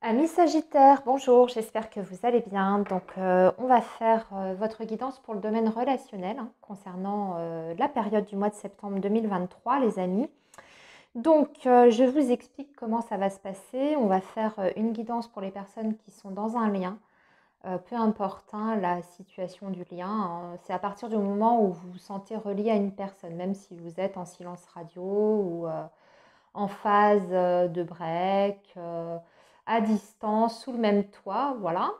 Amis Sagittaire, bonjour, j'espère que vous allez bien. On va faire votre guidance pour le domaine relationnel concernant la période du mois de septembre 2023, les amis. Je vous explique comment ça va se passer. On va faire une guidance pour les personnes qui sont dans un lien, peu importe la situation du lien. C'est à partir du moment où vous vous sentez relié à une personne, même si vous êtes en silence radio ou en phase de break, à distance, sous le même toit, voilà.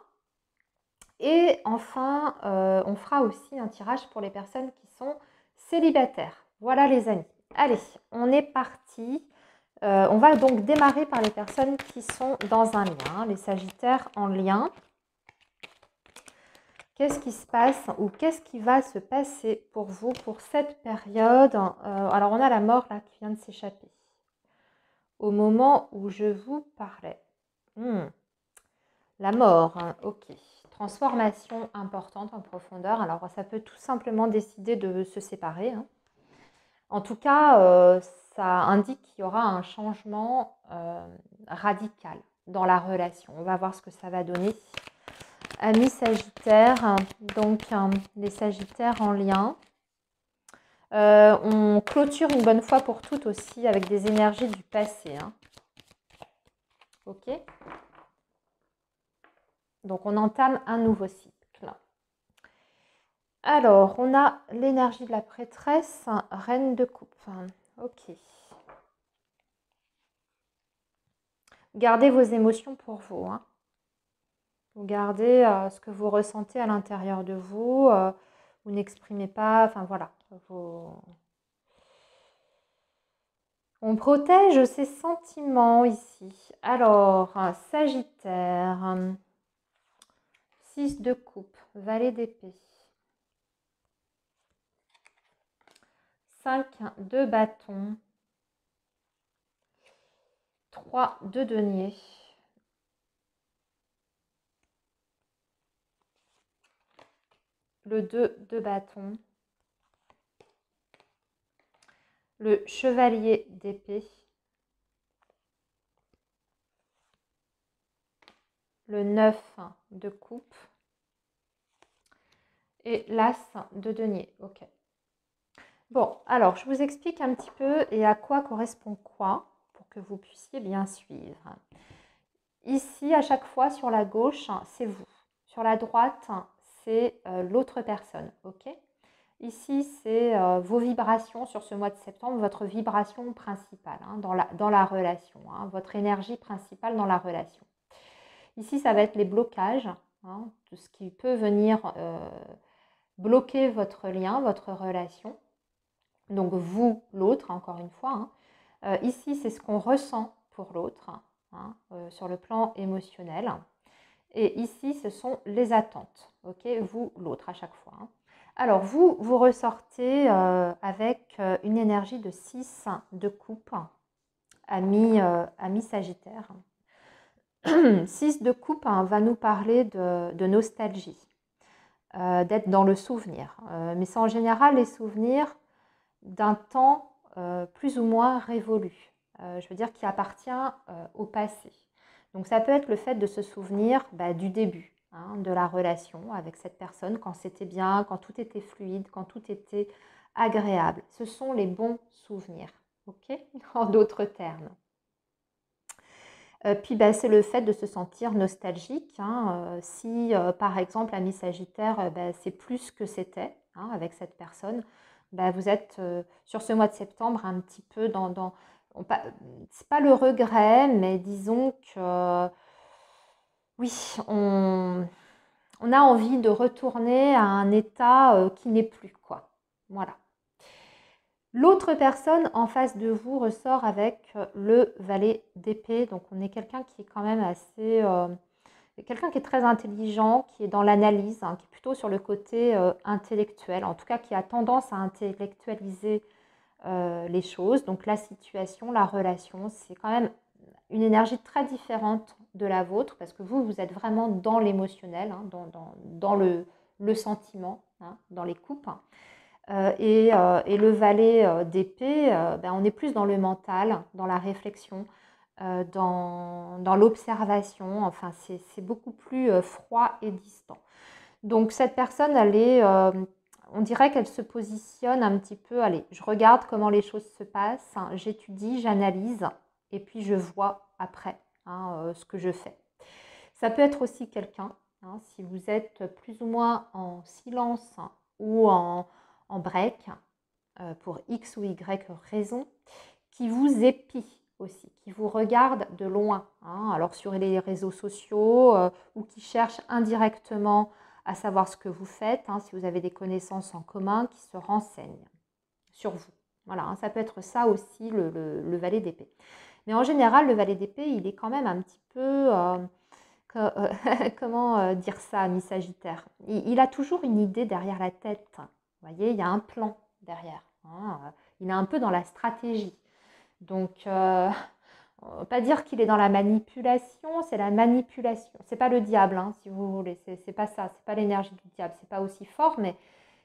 Et enfin, on fera aussi un tirage pour les personnes qui sont célibataires. Voilà les amis. Allez, on est parti. On va donc démarrer par les personnes qui sont dans un lien, les Sagittaires en lien. Qu'est-ce qui se passe ou qu'est-ce qui va se passer pour vous pour cette période? Alors, on a la mort là qui vient de s'échapper au moment où je vous parlais. La mort, ok. Transformation importante en profondeur. Alors, ça peut tout simplement décider de se séparer. En tout cas, ça indique qu'il y aura un changement radical dans la relation. On va voir ce que ça va donner. Amis Sagittaires, les Sagittaires en lien. On clôture une bonne fois pour toutes aussi avec des énergies du passé. Ok. Donc, on entame un nouveau cycle. Alors, on a l'énergie de la prêtresse, reine de coupe. Ok. Gardez vos émotions pour vous. Vous gardez ce que vous ressentez à l'intérieur de vous. Vous n'exprimez pas, enfin voilà. On protège ses sentiments ici. Alors, Sagittaire, 6 de coupe, valet d'épée. 5 de bâton. 3 de denier. Le 2 de bâton. Le chevalier d'épée. Le 9 de coupe. Et l'as de denier. Ok. Bon, alors, je vous explique un petit peu et à quoi correspond quoi pour que vous puissiez bien suivre. Ici, à chaque fois, sur la gauche, c'est vous. Sur la droite, c'est l'autre personne. Ok. Ici, c'est vos vibrations sur ce mois de septembre, votre vibration principale dans la relation, votre énergie principale dans la relation. Ici, ça va être les blocages, tout ce qui peut venir bloquer votre lien, votre relation. Donc vous, l'autre, encore une fois. Ici, c'est ce qu'on ressent pour l'autre sur le plan émotionnel. Et ici, ce sont les attentes. Ok, vous, l'autre, à chaque fois. Alors, vous ressortez avec une énergie de 6 de coupe, ami Sagittaire. 6 de coupe va nous parler de nostalgie, d'être dans le souvenir. Mais c'est en général les souvenirs d'un temps plus ou moins révolu, je veux dire qui appartient au passé. Donc ça peut être le fait de se souvenir du début de la relation avec cette personne, quand c'était bien, quand tout était fluide, quand tout était agréable. Ce sont les bons souvenirs, ok, en d'autres termes. Puis c'est le fait de se sentir nostalgique. Si par exemple, ami Sagittaire, c'est plus que c'était avec cette personne, vous êtes sur ce mois de septembre un petit peu c'est pas le regret, mais disons que oui, on a envie de retourner à un état qui n'est plus, quoi. Voilà. L'autre personne en face de vous ressort avec le valet d'épée. Donc on est quelqu'un qui est quand même assez... quelqu'un qui est très intelligent, qui est dans l'analyse, qui est plutôt sur le côté intellectuel, en tout cas qui a tendance à intellectualiser les choses. Donc la situation, la relation, c'est quand même une énergie très différente de la vôtre, parce que vous êtes vraiment dans l'émotionnel, dans le sentiment, dans les coupes. Et le valet d'épée, on est plus dans le mental, dans la réflexion, dans l'observation. Enfin, c'est beaucoup plus froid et distant. Donc cette personne, elle est, on dirait qu'elle se positionne un petit peu, allez, je regarde comment les choses se passent, hein, j'étudie, j'analyse, et puis je vois après ce que je fais. Ça peut être aussi quelqu'un, si vous êtes plus ou moins en silence ou en break, pour X ou Y raison, qui vous épie aussi, qui vous regarde de loin, alors sur les réseaux sociaux ou qui cherche indirectement à savoir ce que vous faites, si vous avez des connaissances en commun, qui se renseignent sur vous. Voilà, ça peut être ça aussi le valet d'épée. Mais en général, le valet d'épée, il est quand même un petit peu... comment dire ça, ami Sagittaire? Il a toujours une idée derrière la tête. Vous voyez, il y a un plan derrière. Il est un peu dans la stratégie. Donc, on va pas dire qu'il est dans la manipulation, c'est la manipulation. C'est pas le diable, si vous voulez. C'est pas ça. C'est pas l'énergie du diable. C'est pas aussi fort, mais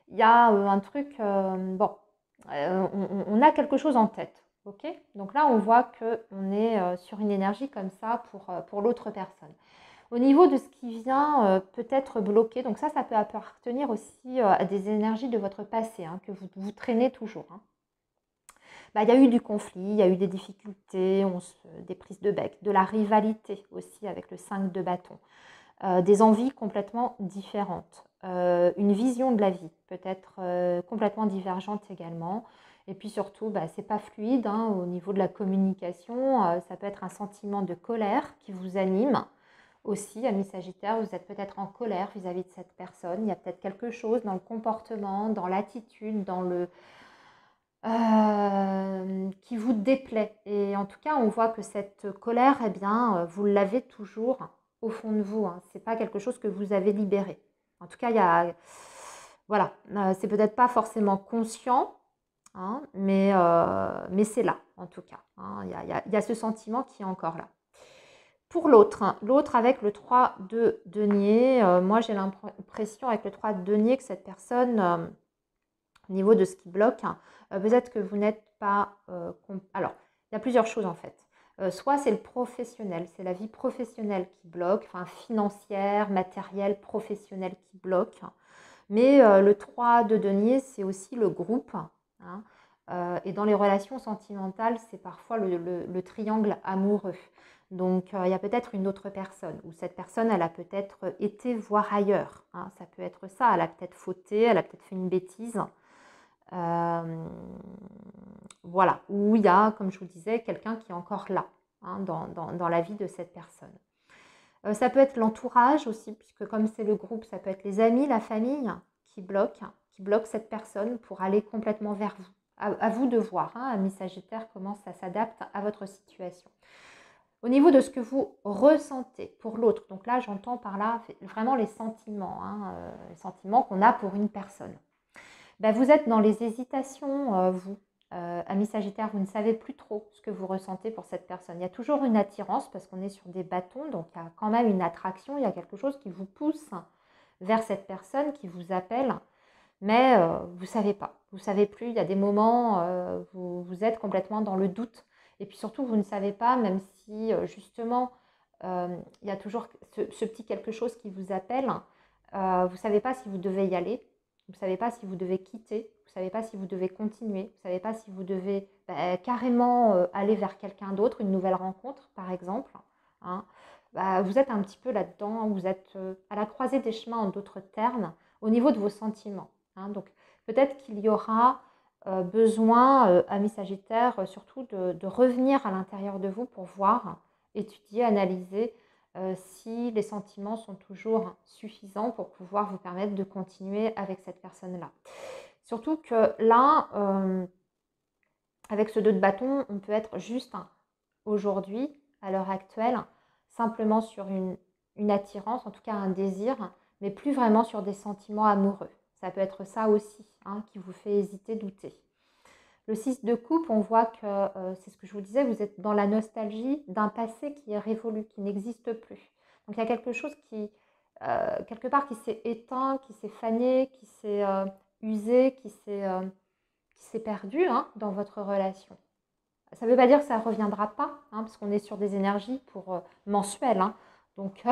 il y a un truc. Bon, on a quelque chose en tête. Ok. Donc là, on voit qu'on est sur une énergie comme ça pour l'autre personne. Au niveau de ce qui vient peut-être bloquer, donc ça peut appartenir aussi à des énergies de votre passé que vous traînez toujours. Il y a eu du conflit, il y a eu des difficultés, des prises de bec, de la rivalité aussi avec le 5 de bâton, des envies complètement différentes, une vision de la vie peut-être complètement divergente également. Et puis surtout, c'est pas fluide au niveau de la communication. Ça peut être un sentiment de colère qui vous anime. Aussi, ami Sagittaire, vous êtes peut-être en colère vis-à-vis de cette personne. Il y a peut-être quelque chose dans le comportement, dans l'attitude, dans le qui vous déplaît. Et en tout cas, on voit que cette colère, eh bien, vous l'avez toujours au fond de vous. C'est pas quelque chose que vous avez libéré. En tout cas, il y a, voilà, c'est peut-être pas forcément conscient, mais c'est là, en tout cas. Il y a ce sentiment qui est encore là. Pour l'autre, l'autre avec le 3 de denier, moi j'ai l'impression avec le 3 de denier que cette personne, au niveau de ce qui bloque, peut-être que vous n'êtes pas... alors, il y a plusieurs choses en fait. Soit c'est le professionnel, c'est la vie professionnelle qui bloque, enfin financière, matérielle, professionnelle qui bloque. Mais le 3 de denier, c'est aussi le groupe. Et dans les relations sentimentales, c'est parfois le triangle amoureux. Donc, il y a peut-être une autre personne, ou cette personne, elle a peut-être été voir ailleurs. Ça peut être ça, elle a peut-être fauté, elle a peut-être fait une bêtise. Voilà, où il y a, comme je vous disais, quelqu'un qui est encore là, dans la vie de cette personne. Ça peut être l'entourage aussi, puisque comme c'est le groupe, ça peut être les amis, la famille qui bloquent cette personne pour aller complètement vers vous. À vous de voir, ami Sagittaire, comment ça s'adapte à votre situation. Au niveau de ce que vous ressentez pour l'autre, donc là j'entends par là vraiment les sentiments qu'on a pour une personne. Vous êtes dans les hésitations, vous, ami Sagittaire, vous ne savez plus trop ce que vous ressentez pour cette personne. Il y a toujours une attirance parce qu'on est sur des bâtons, donc il y a quand même une attraction, il y a quelque chose qui vous pousse vers cette personne, qui vous appelle, mais vous ne savez pas, vous ne savez plus, il y a des moments, vous êtes complètement dans le doute, et puis surtout vous ne savez pas, même si justement il y a toujours ce petit quelque chose qui vous appelle, vous ne savez pas si vous devez y aller, vous ne savez pas si vous devez quitter, vous ne savez pas si vous devez continuer, vous ne savez pas si vous devez carrément aller vers quelqu'un d'autre, une nouvelle rencontre par exemple. Vous êtes un petit peu là-dedans, vous êtes à la croisée des chemins en d'autres termes, au niveau de vos sentiments. Donc peut-être qu'il y aura besoin, amis Sagittaire, surtout de revenir à l'intérieur de vous pour voir, étudier, analyser si les sentiments sont toujours suffisants pour pouvoir vous permettre de continuer avec cette personne-là. Surtout que là, avec ce 2 de bâton, on peut être juste aujourd'hui, à l'heure actuelle, simplement sur une attirance, en tout cas un désir, mais plus vraiment sur des sentiments amoureux. Ça peut être ça aussi qui vous fait hésiter, douter. Le 6 de coupe, on voit que, c'est ce que je vous disais, vous êtes dans la nostalgie d'un passé qui est révolu, qui n'existe plus. Donc il y a quelque chose qui, quelque part, qui s'est éteint, qui s'est fané, qui s'est usé, qui s'est perdu dans votre relation. Ça ne veut pas dire que ça ne reviendra pas, hein, parce qu'on est sur des énergies pour mensuelles. Hein, donc,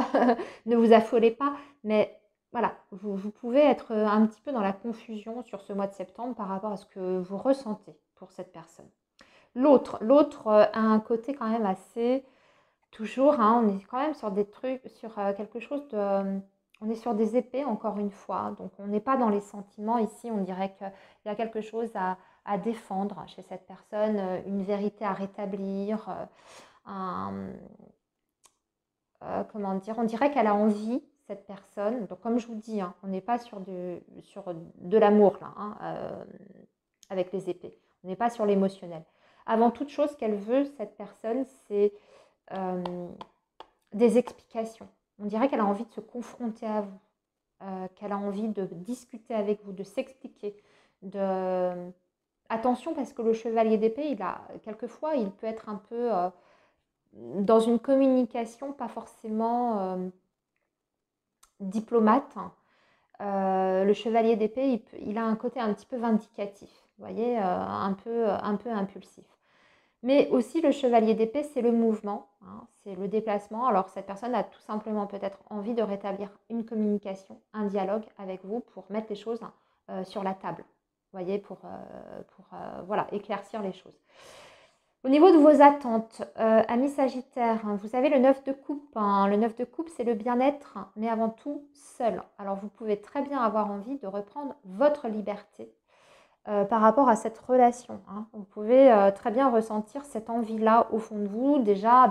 ne vous affolez pas. Mais voilà, vous pouvez être un petit peu dans la confusion sur ce mois de septembre par rapport à ce que vous ressentez pour cette personne. L'autre a un côté quand même assez... Toujours, hein, on est quand même sur des trucs, sur quelque chose de... On est sur des épées, encore une fois. Donc, on n'est pas dans les sentiments. Ici, on dirait qu'il y a quelque chose à défendre chez cette personne, une vérité à rétablir, comment dire, on dirait qu'elle a envie, cette personne. Donc, comme je vous dis, hein, on n'est pas sur de l'amour, là, hein, avec les épées. On n'est pas sur l'émotionnel. Avant toute chose, qu'elle veut, cette personne, c'est des explications. On dirait qu'elle a envie de se confronter à vous, qu'elle a envie de discuter avec vous, de s'expliquer. Attention, parce que le chevalier d'épée, quelquefois, il peut être un peu dans une communication pas forcément diplomate. Le chevalier d'épée, il a un côté un petit peu vindicatif, vous voyez, un peu impulsif. Mais aussi, le chevalier d'épée, c'est le mouvement, hein, c'est le déplacement. Alors, cette personne a tout simplement peut-être envie de rétablir une communication, un dialogue avec vous pour mettre les choses sur la table, vous voyez, pour voilà, éclaircir les choses. Au niveau de vos attentes, amis Sagittaire, hein, vous avez le 9 de coupe. Hein. Le 9 de coupe, c'est le bien-être, mais avant tout, seul. Alors, vous pouvez très bien avoir envie de reprendre votre liberté par rapport à cette relation. Hein. Vous pouvez très bien ressentir cette envie-là au fond de vous, déjà,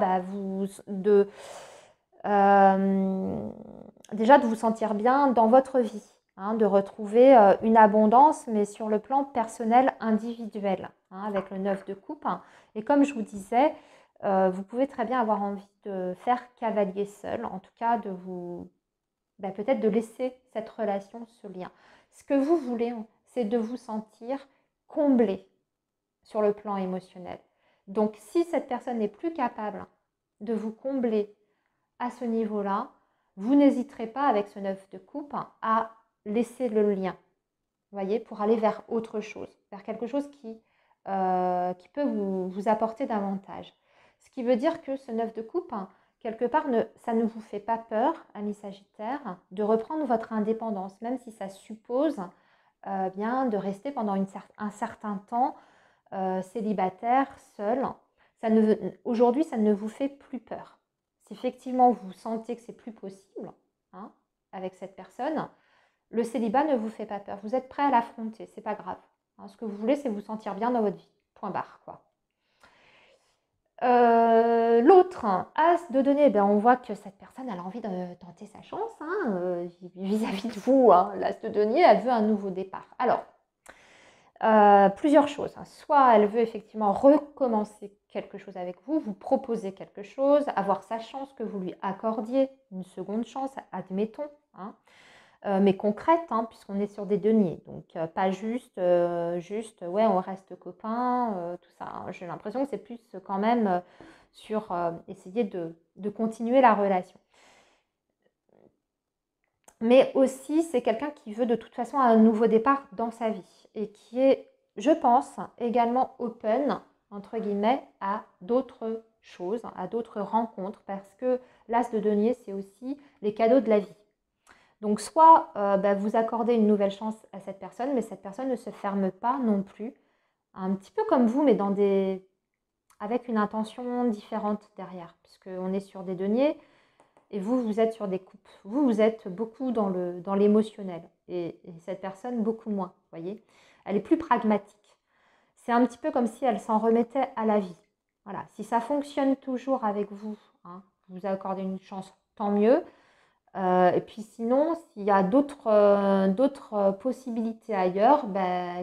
déjà de vous sentir bien dans votre vie, hein, de retrouver une abondance, mais sur le plan personnel, individuel, hein, avec le 9 de coupe. Et comme je vous disais, vous pouvez très bien avoir envie de faire cavalier seul, en tout cas de vous, peut-être de laisser cette relation, ce lien. Ce que vous voulez, c'est de vous sentir comblé sur le plan émotionnel. Donc, si cette personne n'est plus capable de vous combler à ce niveau-là, vous n'hésiterez pas avec ce 9 de coupe à laisser le lien, vous voyez, pour aller vers autre chose, vers quelque chose qui peut vous apporter davantage. Ce qui veut dire que ce 9 de coupe, quelque part, ça ne vous fait pas peur, amis Sagittaire, de reprendre votre indépendance, même si ça suppose bien de rester pendant un certain temps célibataire, seul. Aujourd'hui, ça ne vous fait plus peur. Si effectivement vous sentez que c'est plus possible, hein, avec cette personne, le célibat ne vous fait pas peur. Vous êtes prêt à l'affronter, c'est pas grave. Hein, ce que vous voulez, c'est vous sentir bien dans votre vie. Point barre, quoi. L'autre, as de denier, on voit que cette personne elle a envie de tenter sa chance hein, vis-à-vis de vous. Hein. L'as de denier, elle veut un nouveau départ. Alors, plusieurs choses. Hein. Soit elle veut effectivement recommencer quelque chose avec vous, vous proposer quelque chose, avoir sa chance que vous lui accordiez, une seconde chance, admettons. Hein. Mais concrète, hein, puisqu'on est sur des deniers. Donc, pas juste, ouais, on reste copains, tout ça. Hein. J'ai l'impression que c'est plus quand même sur essayer de continuer la relation. Mais aussi, c'est quelqu'un qui veut de toute façon un nouveau départ dans sa vie et qui est, je pense, également open, entre guillemets, à d'autres choses, à d'autres rencontres, parce que l'as de denier, c'est aussi les cadeaux de la vie. Donc, soit vous accordez une nouvelle chance à cette personne, mais cette personne ne se ferme pas non plus, un petit peu comme vous, mais avec une intention différente derrière, puisqu'on est sur des deniers et vous êtes sur des coupes. Vous êtes beaucoup dans l'émotionnel et cette personne beaucoup moins, vous voyez. Elle est plus pragmatique. C'est un petit peu comme si elle s'en remettait à la vie. Voilà, si ça fonctionne toujours avec vous, hein, vous accordez une chance, tant mieux. Et puis sinon, s'il y a d'autres possibilités ailleurs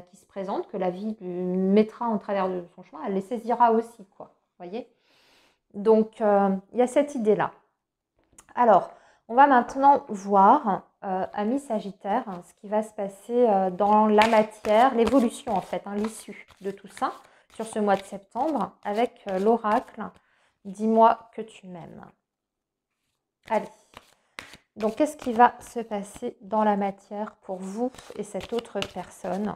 qui se présentent, que la vie lui mettra en travers de son chemin, elle les saisira aussi, quoi. Vous voyez? Donc, il y a cette idée-là. Alors, on va maintenant voir, amis Sagittaire, ce qui va se passer dans la matière, l'évolution en fait, hein, l'issue de tout ça, sur ce mois de septembre, avec l'oracle « Dis-moi que tu m'aimes ». Allez. Donc, qu'est-ce qui va se passer dans la matière pour vous et cette autre personne?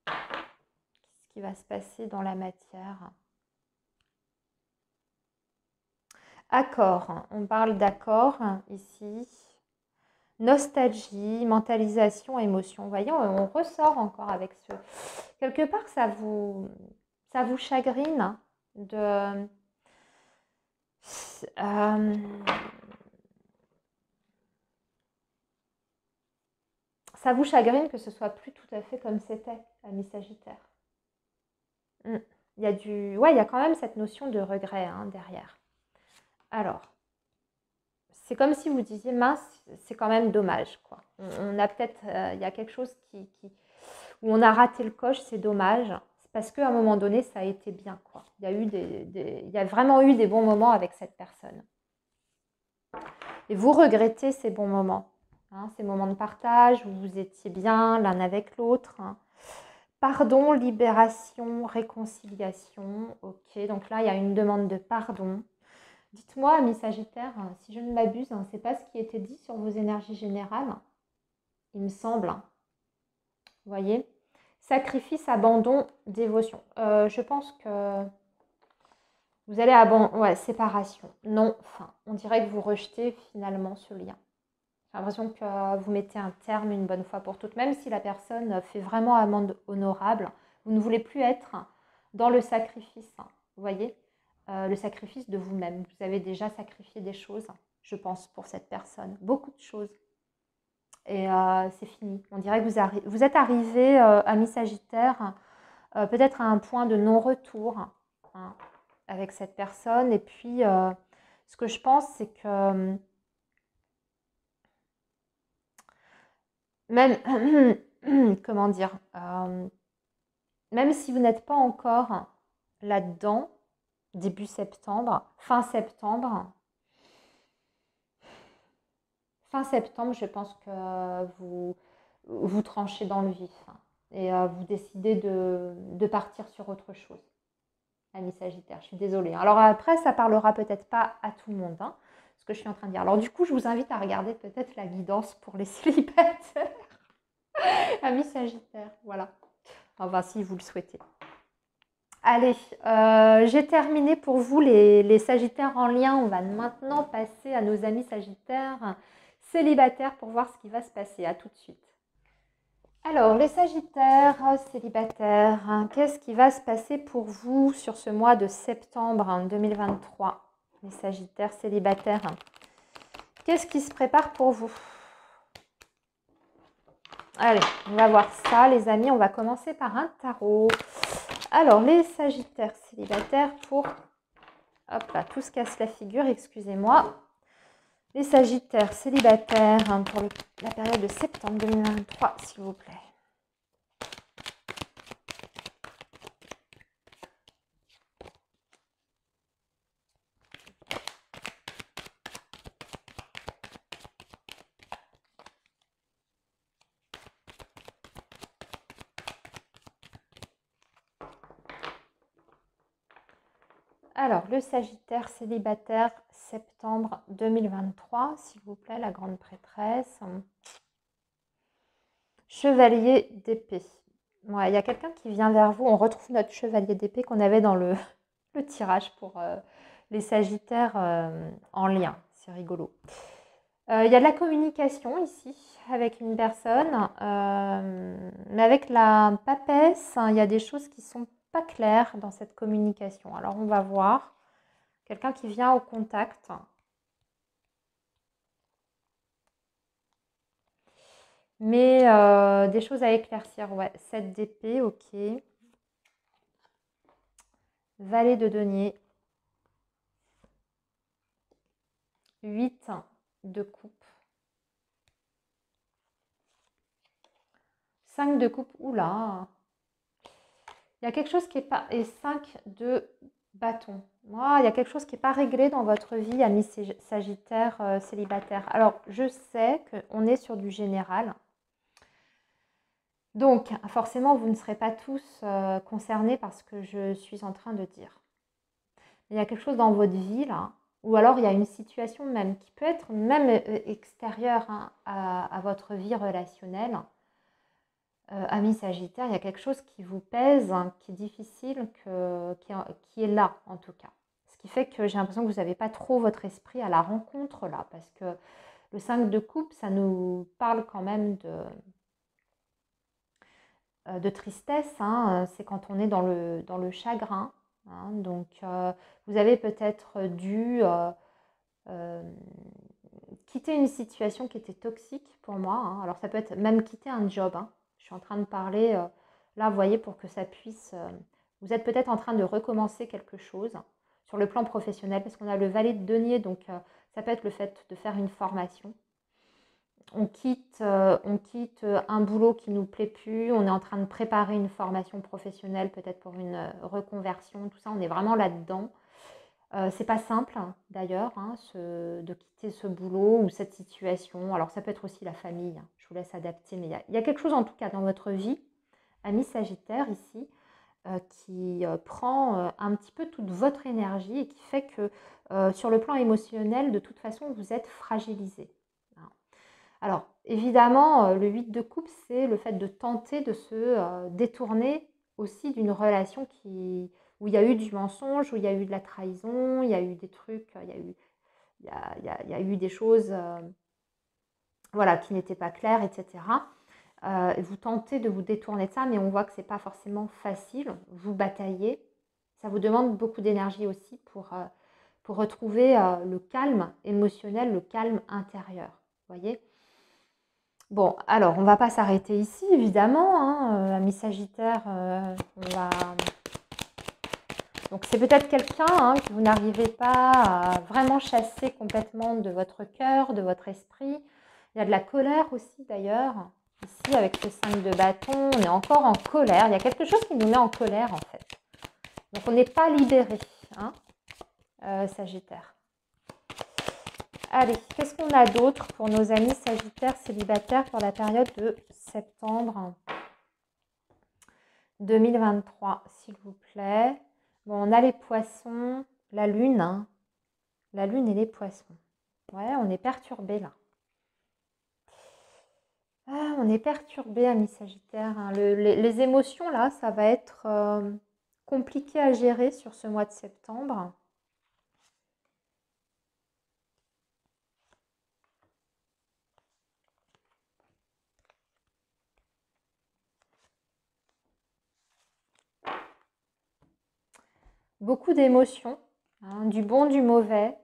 Qu'est-ce qui va se passer dans la matière. Accord, on parle d'accord ici. Nostalgie, mentalisation, émotion. Voyons, on ressort encore avec ce... Quelque part, ça vous chagrine de... ça vous chagrine que ce soit plus tout à fait comme c'était, ami Sagittaire. Il y a ouais, il y a quand même cette notion de regret derrière. Alors, c'est comme si vous disiez, mince, c'est quand même dommage, quoi. On a peut-être, il y a quelque chose où on a raté le coche, c'est dommage. C'est parce qu'à un moment donné, ça a été bien, quoi. Il y a eu il y a vraiment eu des bons moments avec cette personne. Et vous regrettez ces bons moments, ces moments de partage où vous étiez bien l'un avec l'autre. Pardon, libération, réconciliation. Ok, donc là, il y a une demande de pardon. Dites-moi, ami Sagittaire, si je ne m'abuse, c'est pas ce qui était dit sur vos énergies générales, il me semble. Vous voyez? Sacrifice, abandon, dévotion. Je pense que vous allez abandonner... Ouais, séparation. Non, enfin, on dirait que vous rejetez finalement ce lien. J'ai l'impression que vous mettez un terme une bonne fois pour toutes. Même si la personne fait vraiment amende honorable, vous ne voulez plus être dans le sacrifice. Vous voyez? Le sacrifice de vous-même. Vous avez déjà sacrifié des choses, je pense, pour cette personne. Beaucoup de choses. Et c'est fini. On dirait que vous êtes arrivé, ami Sagittaire, peut-être à un point de non-retour avec cette personne. Et puis, ce que je pense, c'est que même, comment dire, même si vous n'êtes pas encore là-dedans, début septembre, fin septembre, je pense que vous tranchez dans le vif et vous décidez de partir sur autre chose, ami Sagittaire. Je suis désolée. Alors après, ça parlera peut-être pas à tout le monde, ce que je suis en train de dire. Alors du coup, je vous invite à regarder peut-être la guidance pour les célibataires, ami Sagittaire. Voilà. Enfin, si vous le souhaitez. Allez, j'ai terminé pour vous les Sagittaires en lien. On va maintenant passer à nos amis Sagittaires célibataires pour voir ce qui va se passer. À tout de suite. Alors, les Sagittaires célibataires, qu'est-ce qui va se passer pour vous sur ce mois de septembre 2023? Les Sagittaires célibataires, qu'est-ce qui se prépare pour vous? Allez, on va voir ça, les amis. On va commencer par un tarot. Alors, les Sagittaires célibataires pour... Hop là, tout se casse la figure, excusez-moi. Les Sagittaires célibataires pour la période de septembre 2023, s'il vous plaît. Alors, le Sagittaire célibataire, septembre 2023, s'il vous plaît, la grande prêtresse. Chevalier d'épée. Ouais, il y a quelqu'un qui vient vers vous. On retrouve notre chevalier d'épée qu'on avait dans le tirage pour les Sagittaires en lien. C'est rigolo. Il y a de la communication ici avec une personne. Mais avec la papesse, il y a des choses qui sont pas clair dans cette communication. Alors, on va voir. Quelqu'un qui vient au contact. Mais des choses à éclaircir. Ouais, 7 d'épée, ok. Valet de denier. 8 de coupe. 5 de coupe. Oula. Il y a quelque chose qui n'est pas... Et 5 de bâton. Oh, il y a quelque chose qui n'est pas réglé dans votre vie, ami Sagittaire célibataire. Alors, je sais qu'on est sur du général. Donc, forcément, vous ne serez pas tous concernés par ce que je suis en train de dire. Il y a quelque chose dans votre vie, là, ou alors il y a une situation même qui peut être même extérieure à votre vie relationnelle. Amis Sagittaire, il y a quelque chose qui vous pèse, hein, qui est difficile, qui est là en tout cas. Ce qui fait que j'ai l'impression que vous n'avez pas trop votre esprit à la rencontre là, parce que le 5 de coupe, ça nous parle quand même de tristesse, hein, c'est quand on est dans le chagrin. Hein, donc vous avez peut-être dû quitter une situation qui était toxique pour moi. Hein. Alors ça peut être même quitter un job. Hein. Je suis en train de parler, là vous voyez, pour que ça puisse... vous êtes peut-être en train de recommencer quelque chose sur le plan professionnel, parce qu'on a le valet de denier, donc ça peut être le fait de faire une formation. On quitte un boulot qui ne nous plaît plus, on est en train de préparer une formation professionnelle, peut-être pour une reconversion, tout ça, on est vraiment là-dedans. C'est pas simple d'ailleurs hein, de quitter ce boulot ou cette situation. Alors ça peut être aussi la famille, hein. Je vous laisse adapter, mais il y a quelque chose en tout cas dans votre vie, ami Sagittaire ici, qui prend un petit peu toute votre énergie et qui fait que sur le plan émotionnel, de toute façon, vous êtes fragilisé. Hein. Alors évidemment, le 8 de coupe, c'est le fait de tenter de se détourner aussi d'une relation où il y a eu du mensonge, où il y a eu de la trahison, il y a eu des trucs, il y a eu des choses voilà, qui n'étaient pas claires, etc. Vous tentez de vous détourner de ça, mais on voit que ce n'est pas forcément facile. Vous bataillez. Ça vous demande beaucoup d'énergie aussi pour retrouver le calme émotionnel, le calme intérieur. Vous voyez ? Bon, alors, on ne va pas s'arrêter ici, évidemment. Hein, amis Sagittaire, donc, c'est peut-être quelqu'un hein, que vous n'arrivez pas à vraiment chasser complètement de votre cœur, de votre esprit. Il y a de la colère aussi, d'ailleurs. Ici, avec ce 5 de bâton, on est encore en colère. Il y a quelque chose qui nous met en colère, en fait. Donc, on n'est pas libéré, hein, Sagittaire. Allez, qu'est-ce qu'on a d'autre pour nos amis Sagittaires célibataires pour la période de septembre 2023, s'il vous plaît. Bon, on a les poissons, la lune, hein. La lune et les poissons. Ouais, on est perturbé là. Ah, on est perturbé, amis Sagittaire. Hein. Les émotions là, ça va être compliqué à gérer sur ce mois de septembre. Beaucoup d'émotions, hein, du bon, du mauvais.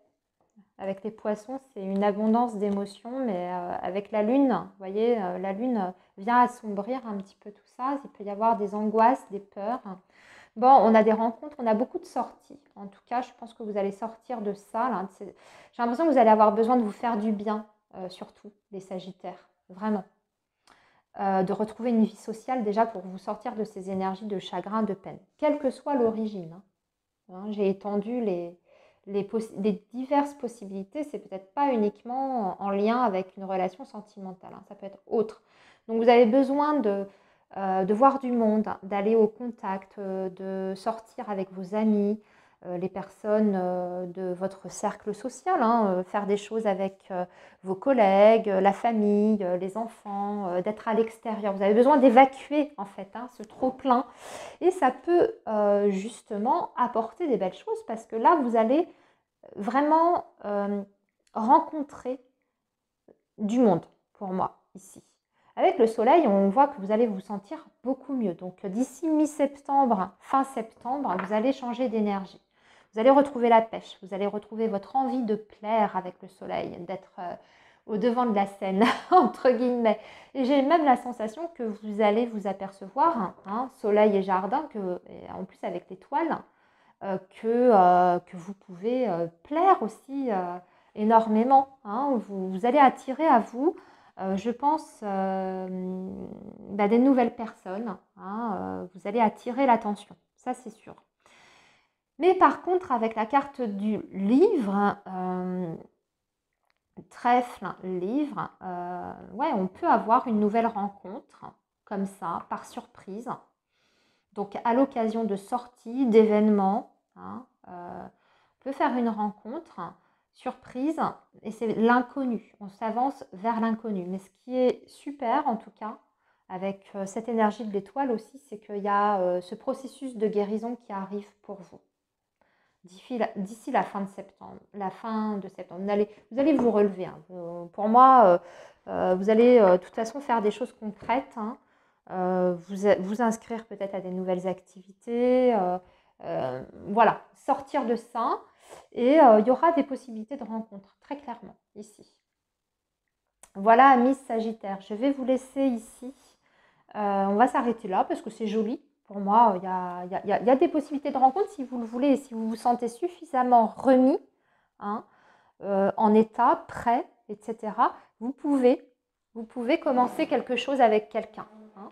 Avec les poissons, c'est une abondance d'émotions, mais avec la lune, vous voyez, la lune vient assombrir un petit peu tout ça. Il peut y avoir des angoisses, des peurs. Bon, on a des rencontres, on a beaucoup de sorties. En tout cas, je pense que vous allez sortir de ça. J'ai l'impression que vous allez avoir besoin de vous faire du bien, surtout, les Sagittaires, vraiment. De retrouver une vie sociale déjà pour vous sortir de ces énergies de chagrin, de peine, quelle que soit l'origine. Hein, j'ai étendu les diverses possibilités, c'est peut-être pas uniquement en lien avec une relation sentimentale, hein, ça peut être autre. Donc vous avez besoin de voir du monde, d'aller au contact, de sortir avec vos amis, les personnes de votre cercle social, hein, faire des choses avec vos collègues, la famille, les enfants, d'être à l'extérieur. Vous avez besoin d'évacuer en fait hein, ce trop-plein et ça peut justement apporter des belles choses parce que là, vous allez vraiment rencontrer du monde pour moi ici. Avec le soleil, on voit que vous allez vous sentir beaucoup mieux. Donc d'ici mi-septembre, fin septembre, vous allez changer d'énergie. Vous allez retrouver la pêche, vous allez retrouver votre envie de plaire avec le soleil, d'être au devant de la scène, entre guillemets. Et j'ai même la sensation que vous allez vous apercevoir, hein, soleil et jardin, et en plus avec l'étoile, que vous pouvez plaire aussi énormément. Hein. Vous allez attirer à vous, je pense, des nouvelles personnes. Hein. Vous allez attirer l'attention, ça c'est sûr. Mais par contre, avec la carte du livre, trèfle, livre, ouais, on peut avoir une nouvelle rencontre, comme ça, par surprise. Donc, à l'occasion de sorties, d'événements, hein, on peut faire une rencontre surprise et c'est l'inconnu. On s'avance vers l'inconnu. Mais ce qui est super, en tout cas, avec cette énergie de l'étoile aussi, c'est qu'il y a ce processus de guérison qui arrive pour vous. D'ici la fin de septembre, vous allez vous relever. Hein. Pour moi, vous allez de toute façon faire des choses concrètes, hein. Vous inscrire peut-être à des nouvelles activités, voilà, sortir de ça. Et il y aura des possibilités de rencontres, très clairement, ici. Voilà, Miss Sagittaire, je vais vous laisser ici. On va s'arrêter là parce que c'est joli. Pour moi, il y a des possibilités de rencontre si vous le voulez et si vous vous sentez suffisamment remis, hein, en état, prêt, etc. Vous pouvez commencer quelque chose avec quelqu'un. Hein.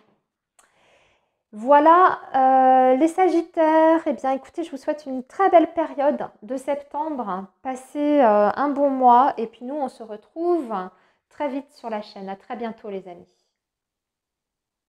Voilà, les Sagittaires, eh bien écoutez, je vous souhaite une très belle période de septembre. Passez un bon mois et puis nous, on se retrouve très vite sur la chaîne. À très bientôt les amis.